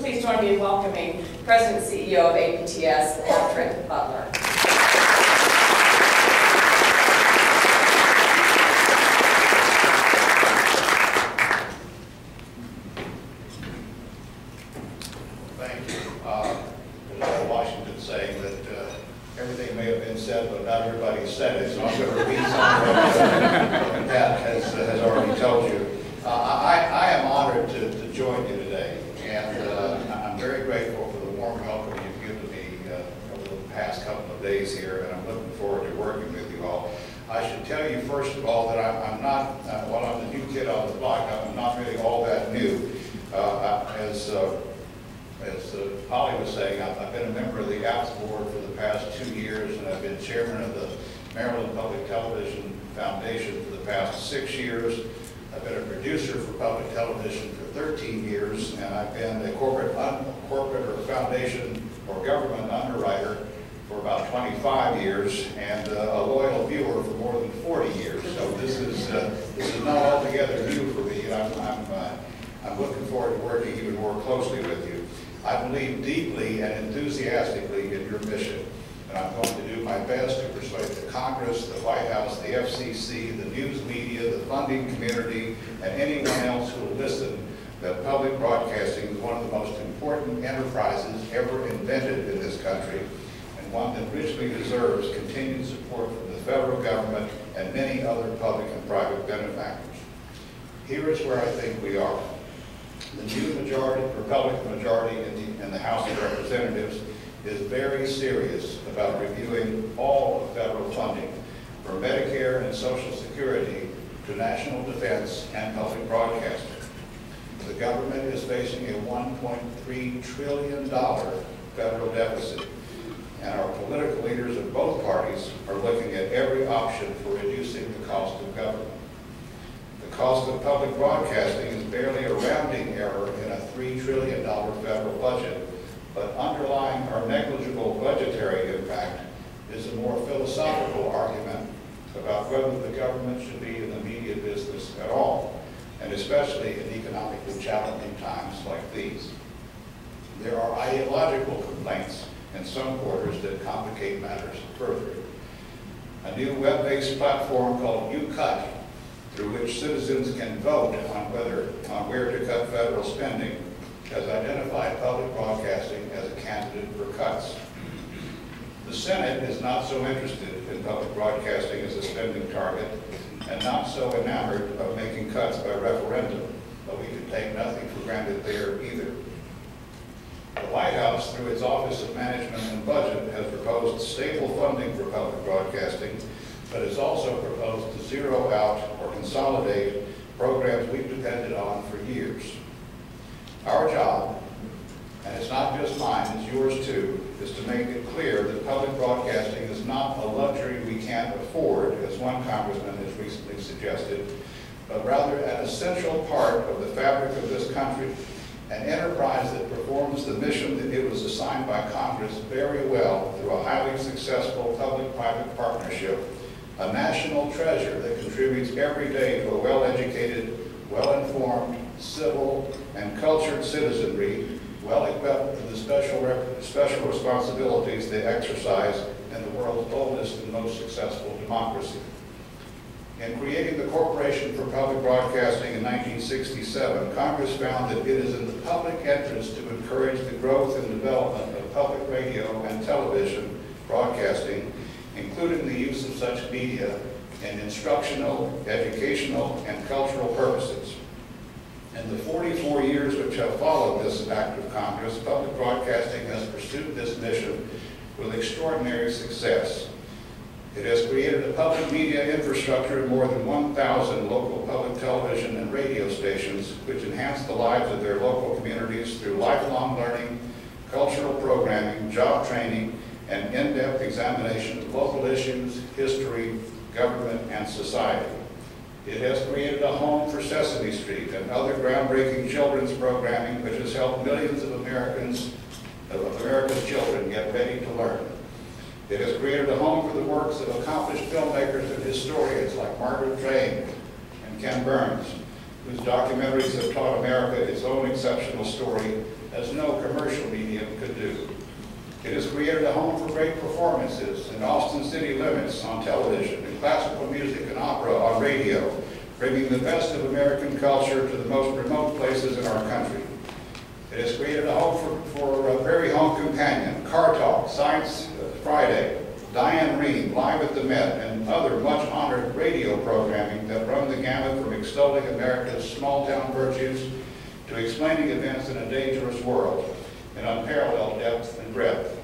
please join me in welcoming President and CEO of APTS, Patrick Butler. Thank you. There's a Washington saying that everything may have been said, but not everybody said it, so I'm going to repeat something that Pat has already told you. I am honored to join you today, and I'm very grateful for the warm welcome you've given me over the past couple of days here, and I'm looking forward to working with you all. I should tell you first of all that I'm not, while I'm the new kid on the block, I'm not really all that new. As Polly was saying, I've been a member of the APTS board for the past 2 years, and I've been chairman of the Maryland Public Television Foundation for the past 6 years. I've been a producer for public television for 13 years, and I've been a corporate or foundation or government underwriter for about 25 years, and a loyal viewer for more than 40 years. So this is not altogether new for me, and I'm looking forward to working even more closely with you. I believe deeply and enthusiastically in your mission, and I'm going to do my best to persuade the Congress, the White House, the FCC, the news media, the funding community, and anyone else who will listen that public broadcasting is one of the most important enterprises ever invented in this country, and one that richly deserves continued support from the federal government and many other public and private benefactors. Here is where I think we are. The new Republican majority in the House of Representatives is very serious about reviewing all of federal funding, from Medicare and Social Security to national defense and public broadcasting. The government is facing a $1.3 trillion federal deficit, and our political leaders of both parties are looking at every option for reducing the cost of government. The cost of public broadcasting is barely a rounding error in a $3 trillion federal budget, but underlying our negligible budgetary impact is a more philosophical argument about whether the government should be in the media business at all, and especially in economically challenging times like these. There are ideological complaints in some quarters that complicate matters further. A new web-based platform called UCut, through which citizens can vote on where to cut federal spending, has identified public broadcasting as a candidate for cuts. The Senate is not so interested in public broadcasting as a spending target, and not so enamored of making cuts by referendum, but we can take nothing for granted there either. The White House, through its Office of Management and Budget, has proposed stable funding for public broadcasting, but has also proposed to zero out or consolidate programs we've depended on for years. Our job, and it's not just mine, it's yours too, is to make it clear that public broadcasting is not a luxury we can't afford, as one congressman has recently suggested, but rather an essential part of the fabric of this country, an enterprise that performs the mission that it was assigned by Congress very well through a highly successful public-private partnership, a national treasure that contributes every day to a well-educated, well-informed, civil, and cultured citizenry, well-equipped for the special responsibilities they exercise in the world's oldest and most successful democracy. In creating the Corporation for Public Broadcasting in 1967, Congress found that it is in the public interest to encourage the growth and development of public radio and television broadcasting, including the use of such media in instructional, educational, and cultural purposes. In the 44 years which have followed this act of Congress, public broadcasting has pursued this mission with extraordinary success. It has created a public media infrastructure of more than 1,000 local public television and radio stations, which enhance the lives of their local communities through lifelong learning, cultural programming, job training, and in-depth examination of local issues, history, government, and society. It has created a home for Sesame Street and other groundbreaking children's programming, which has helped millions of America's children get ready to learn. It has created a home for the works of accomplished filmmakers and historians like Margaret Drain and Ken Burns, whose documentaries have taught America its own exceptional story as no commercial medium could do. It has created a home for great performances in Austin city limits on television, and classical music and opera on radio, bringing the best of American culture to the most remote places in our country. It has created a home for a Prairie Home Companion, Car Talk, Science Friday, Diane Rehm, Live at the Met, and other much-honored radio programming that run the gamut from extolling America's small-town virtues to explaining events in a dangerous world in unparalleled depth and breadth.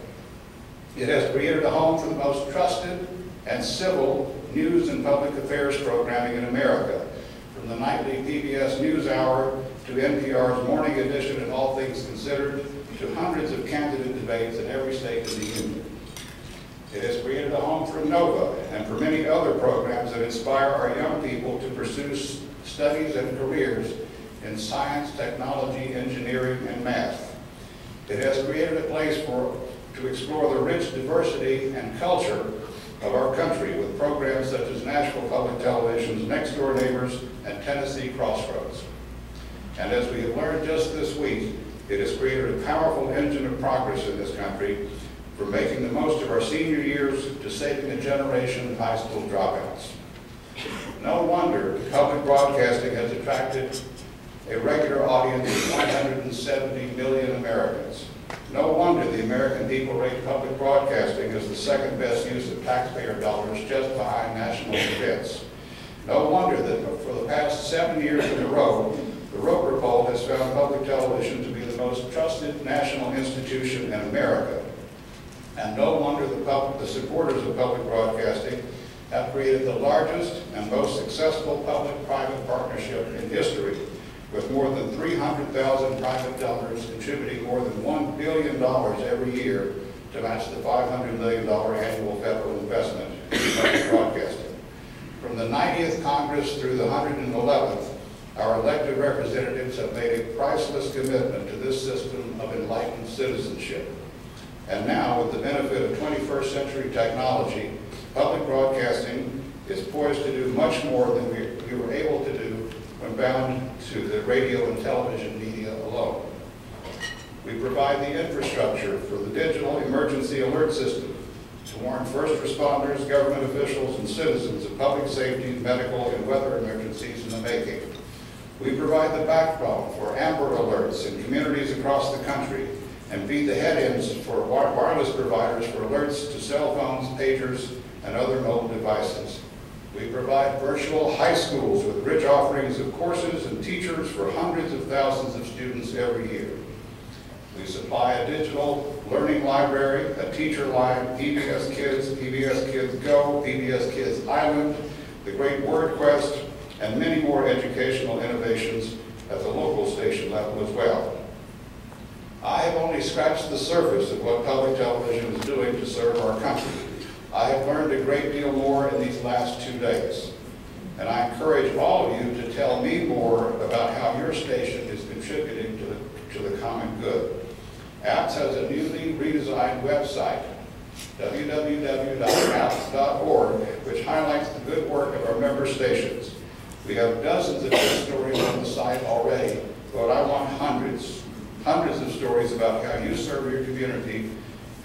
It has created a home for the most trusted and civil news and public affairs programming in America, from the nightly PBS NewsHour to NPR's Morning Edition and All Things Considered, to hundreds of candidate debates in every state in the Union. It has created a home for NOVA and for many other programs that inspire our young people to pursue studies and careers in science, technology, engineering, and math. It has created a place to explore the rich diversity and culture of our country with programs such as Nashville Public Television's Next Door Neighbors and Tennessee Crossroads. And as we have learned just this week, it has created a powerful engine of progress in this country, from making the most of our senior years to saving a generation of high school dropouts. No wonder public broadcasting has attracted a regular audience of 170 million Americans. No wonder the American people rate public broadcasting as the second best use of taxpayer dollars, just behind national defense. No wonder that for the past 7 years in a row, the Roper poll has found public television to be the most trusted national institution in America. And no wonder the supporters of public broadcasting have created the largest and most successful public-private partnership in history, with more than 300,000 private donors contributing more than $1 billion every year to match the $500 million annual federal investment in public broadcasting. From the 90th Congress through the 111th, our elected representatives have made a priceless commitment to this system of enlightened citizenship. And now, with the benefit of 21st century technology, public broadcasting is poised to do much more than we were able to do when bound to the radio and television media alone. We provide the infrastructure for the digital emergency alert system to warn first responders, government officials, and citizens of public safety, medical, and weather emergencies in the making. We provide the backbone for Amber Alerts in communities across the country, and feed the head-ends for wireless providers for alerts to cell phones, pagers, and other mobile devices. We provide virtual high schools with rich offerings of courses and teachers for hundreds of thousands of students every year. We supply a digital learning library, a teacher line, PBS Kids Go, PBS Kids Island, the Great Word Quest, and many more educational innovations at the local station level as well. I have only scratched the surface of what public television is doing to serve our country. I have learned a great deal more in these last 2 days, and I encourage all of you to tell me more about how your station is contributing to the common good. APS has a newly redesigned website, www.apps.org, which highlights the good work of our member stations. We have dozens of good stories on the site already, but I want hundreds of stories about how you serve your community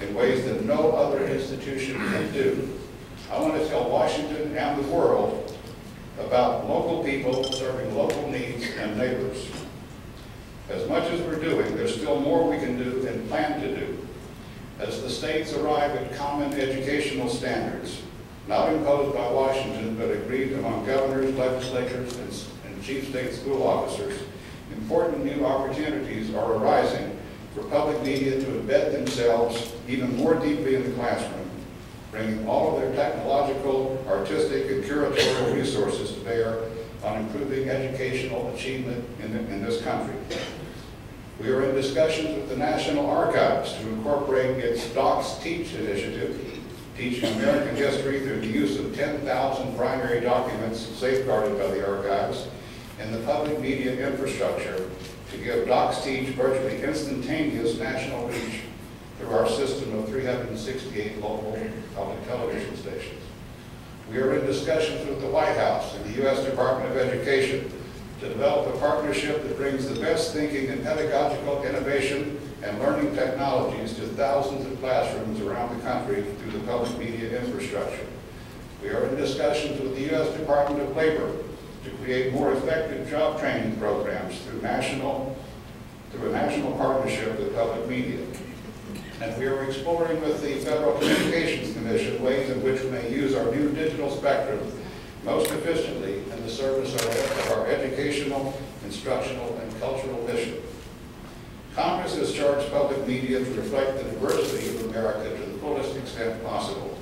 in ways that no other institution can do. I want to tell Washington and the world about local people serving local needs and neighbors. As much as we're doing, there's still more we can do and plan to do. As the states arrive at common educational standards, not imposed by Washington, but agreed among governors, legislators, and chief state school officers, important new opportunities are arising for public media to embed themselves even more deeply in the classroom, bringing all of their technological, artistic, and curatorial resources to bear on improving educational achievement in this country. We are in discussions with the National Archives to incorporate its Docs Teach initiative, teaching American history through the use of 10,000 primary documents safeguarded by the archives, and the public media infrastructure to give Docs Teach virtually instantaneous national reach through our system of 368 local public television stations. We are in discussions with the White House and the U.S. Department of Education to develop a partnership that brings the best thinking and pedagogical innovation and learning technologies to thousands of classrooms around the country through the public media infrastructure. We are in discussions with the U.S. Department of Labor to create more effective job training programs through a national partnership with public media. And we are exploring with the Federal Communications Commission ways in which we may use our new digital spectrum most efficiently in the service of our educational, instructional, and cultural mission. Congress has charged public media to reflect the diversity of America to the fullest extent possible.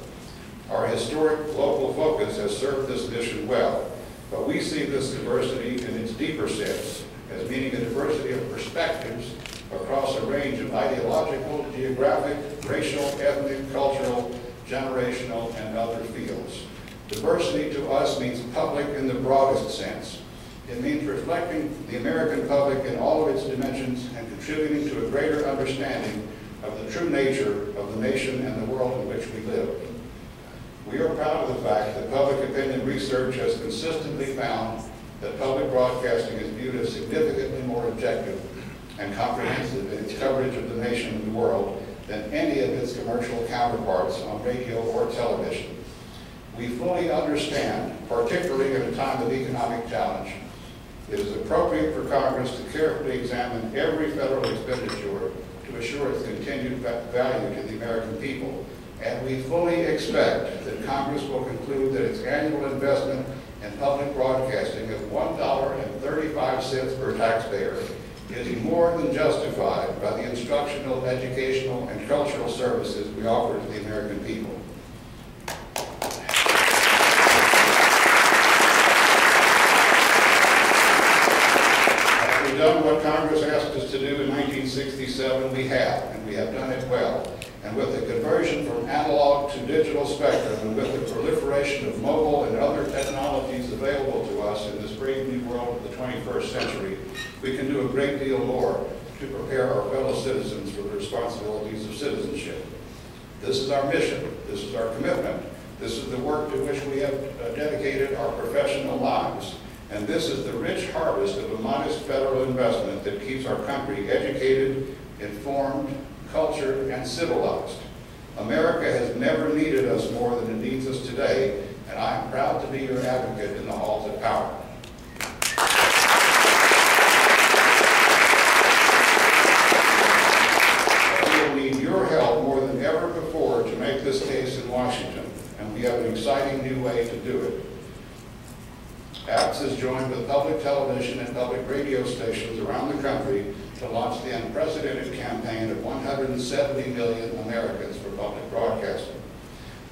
Our historic local focus has served this mission well, but we see this diversity in its deeper sense as meaning a diversity of perspectives across a range of ideological, geographic, racial, ethnic, cultural, generational, and other fields. Diversity to us means public in the broadest sense. It means reflecting the American public in all of its dimensions and contributing to a greater understanding of the true nature of the nation and the world in which we live. We are proud of the fact that public opinion research has consistently found that public broadcasting is viewed as significantly more objective and comprehensive in its coverage of the nation and the world than any of its commercial counterparts on radio or television. We fully understand, particularly in a time of economic challenge, it is appropriate for Congress to carefully examine every federal expenditure to assure its continued value to the American people. And we fully expect that Congress will conclude that its annual investment in public broadcasting of $1.35 per taxpayer is more than justified by the instructional, educational, and cultural services we offer to the American people. Have we done what Congress asked us to do in 1967? We have, and we have done it well. And with the conversion from analog to digital spectrum, and with the proliferation of mobile and other technologies available to us in this brave new world of the 21st century, we can do a great deal more to prepare our fellow citizens for the responsibilities of citizenship. This is our mission. This is our commitment. This is the work to which we have dedicated our professional lives. And this is the rich harvest of a modest federal investment that keeps our country educated, informed, cultured, and civilized. America has never needed us more than it needs us today, and I am proud to be your advocate in the halls of power. We will need your help more than ever before to make this case in Washington, and we have an exciting new way to do it. APTS has joined with public television and public radio stations around the country to launch the unprecedented campaign of 170 million Americans for public broadcasting.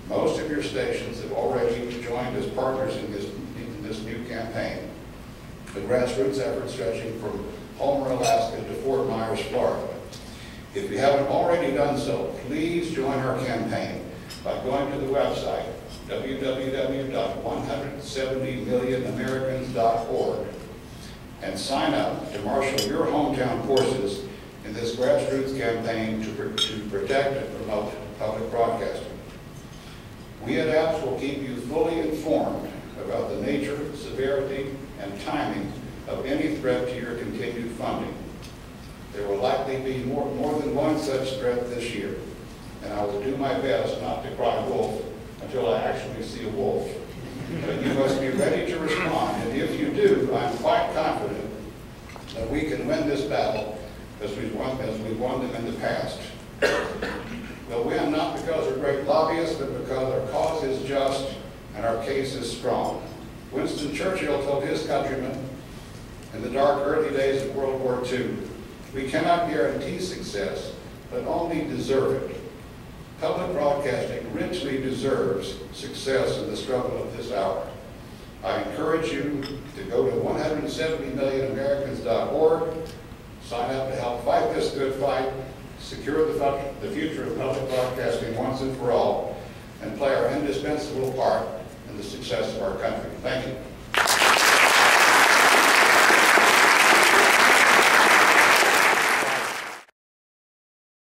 Most of your stations have already joined as partners in this new campaign, a grassroots effort stretching from Homer, Alaska to Fort Myers, Florida. If you haven't already done so, please join our campaign by going to the website www.170millionamericans.org and sign up to marshal your hometown forces in this grassroots campaign to protect and promote public broadcasting. We at APTS will keep you fully informed about the nature, severity, and timing of any threat to your continued funding. There will likely be more than one such threat this year, and I will do my best not to cry wolf until I actually see a wolf. But you must be ready to respond, and if you do, I'm quite confident that we can win this battle as we've won them in the past. We'll win not because we're great lobbyists, but because our cause is just and our case is strong. Winston Churchill told his countrymen in the dark early days of World War II, we cannot guarantee success, but only deserve it. Public broadcasting richly deserves success in the struggle of this hour. I encourage you to go to 170millionamericans.org, sign up to help fight this good fight, secure the future of public broadcasting once and for all, and play our indispensable part in the success of our country. Thank you.